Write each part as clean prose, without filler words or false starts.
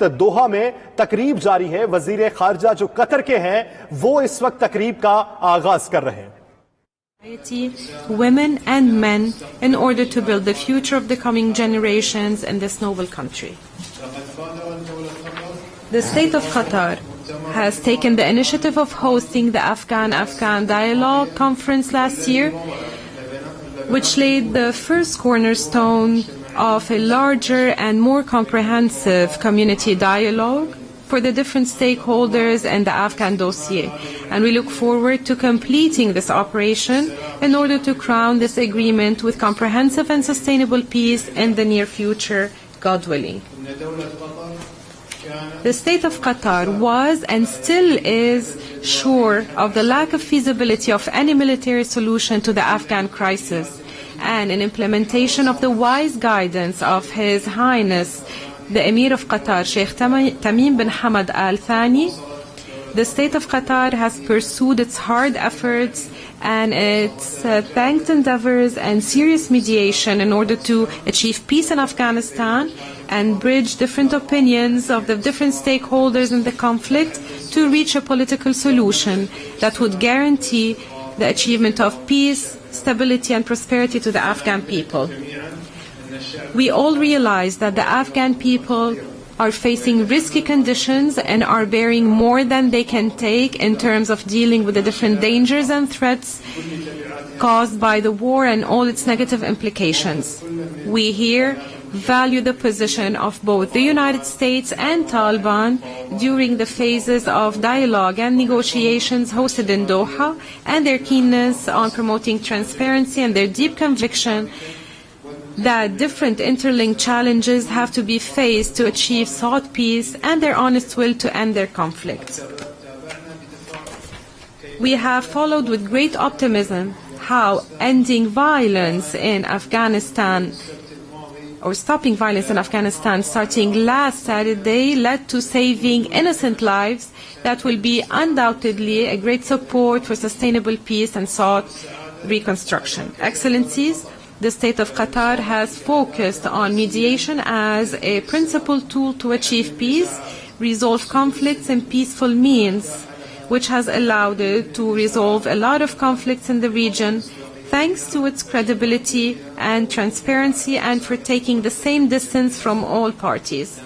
वक्त दोहा में तकरीब जारी है। वजीर खारजा जो कतर के हैं वो इस वक्त तकरीब का आगाज कर रहे हैं। Women and men in order to build the future of the coming generations in this noble country. The state of Qatar has taken the initiative of hosting the Afghan Dialogue Conference last year, which laid the first cornerstone of a larger and more comprehensive community dialogue for the different stakeholders in the Afghan dossier. And we look forward to completing this operation in order to crown this agreement with comprehensive and sustainable peace in the near future, God willing. The state of Qatar was and still is sure of the lack of feasibility of any military solution to the Afghan crisis, and in implementation of the wise guidance of His Highness the Emir of Qatar, Sheikh Tamim bin Hamad Al Thani, the state of Qatar has pursued its hard efforts and its thanked endeavors and serious mediation in order to achieve peace in Afghanistan and bridge different opinions of the different stakeholders in the conflict to reach a political solution that would guarantee the achievement of peace, stability and prosperity to the Afghan people. We all realize that the Afghan people are facing risky conditions and are bearing more than they can take in terms of dealing with the different dangers and threats caused by the war and all its negative implications. We here value the position of both the United States and Taliban during the phases of dialogue and negotiations hosted in Doha, and their keenness on promoting transparency and their deep conviction that different interlinked challenges have to be faced to achieve sought peace, and their honest will to end their conflict. We have followed with great optimism how ending violence in Afghanistan, or stopping violence in Afghanistan starting last Saturday, led to saving innocent lives that will be undoubtedly a great support for sustainable peace and sought reconstruction. Excellencies, the state of Qatar has focused on mediation as a principal tool to achieve peace, resolve conflicts in peaceful means, which has allowed it to resolve a lot of conflicts in the region, thanks to its credibility and transparency and for taking the same distance from all parties.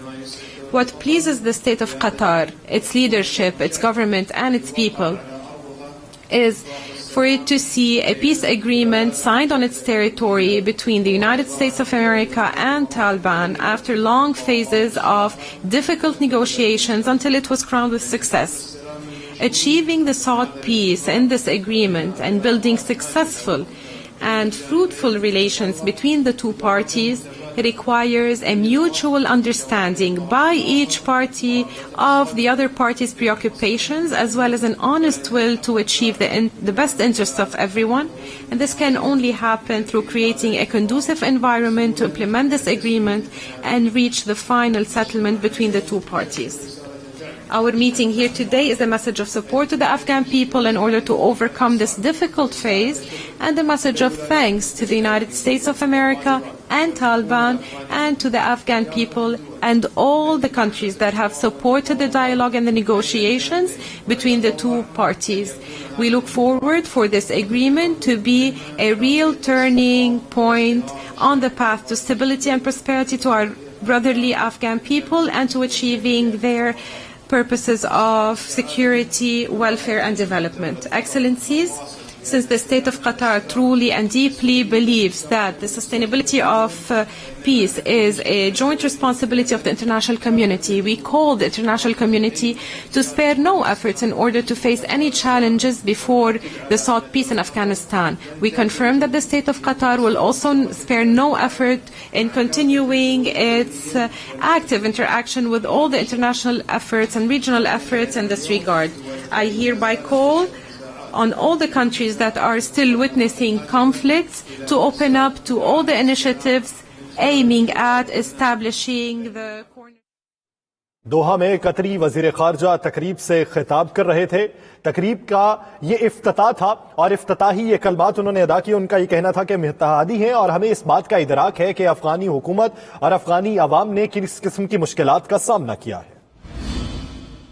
What pleases the state of Qatar, its leadership, its government and its people is for it to see a peace agreement signed on its territory between the United States of America and Taliban after long phases of difficult negotiations until it was crowned with success. Achieving the sought peace in this agreement and building successful and fruitful relations between the two parties requires a mutual understanding by each party of the other party's preoccupations, as well as an honest will to achieve the best interests of everyone. And this can only happen through creating a conducive environment to implement this agreement and reach the final settlement between the two parties. Our meeting here today is a message of support to the Afghan people in order to overcome this difficult phase, and a message of thanks to the United States of America and Taliban and to the Afghan people and all the countries that have supported the dialogue and the negotiations between the two parties. We look forward for this agreement to be a real turning point on the path to stability and prosperity to our brotherly Afghan people and to achieving their purposes of security, welfare and development. Excellencies, since the state of Qatar truly and deeply believes that the sustainability of peace is a joint responsibility of the international community, we call the international community to spare no efforts in order to face any challenges before the sought peace in Afghanistan. We confirm that the state of Qatar will also spare no effort in continuing its active interaction with all the international efforts and regional efforts in this regard. I hereby call on all the countries that are still witnessing conflicts to open up to all the initiatives aiming at establishing the दोहा में कतरी वजीर खारजा तकरीब से खिताब कर रहे थे। तकरीब का ये इफ्तिताह था और इफ्तिताही ये कलमात उन्होंने अदा की। उनका ये कहना था कि हम इत्तेहादी हैं और हमें इस बात का इदराक है कि अफगानी हुकूमत और अफगानी अवाम ने किस किस्म की मुश्किलात का सामना किया है।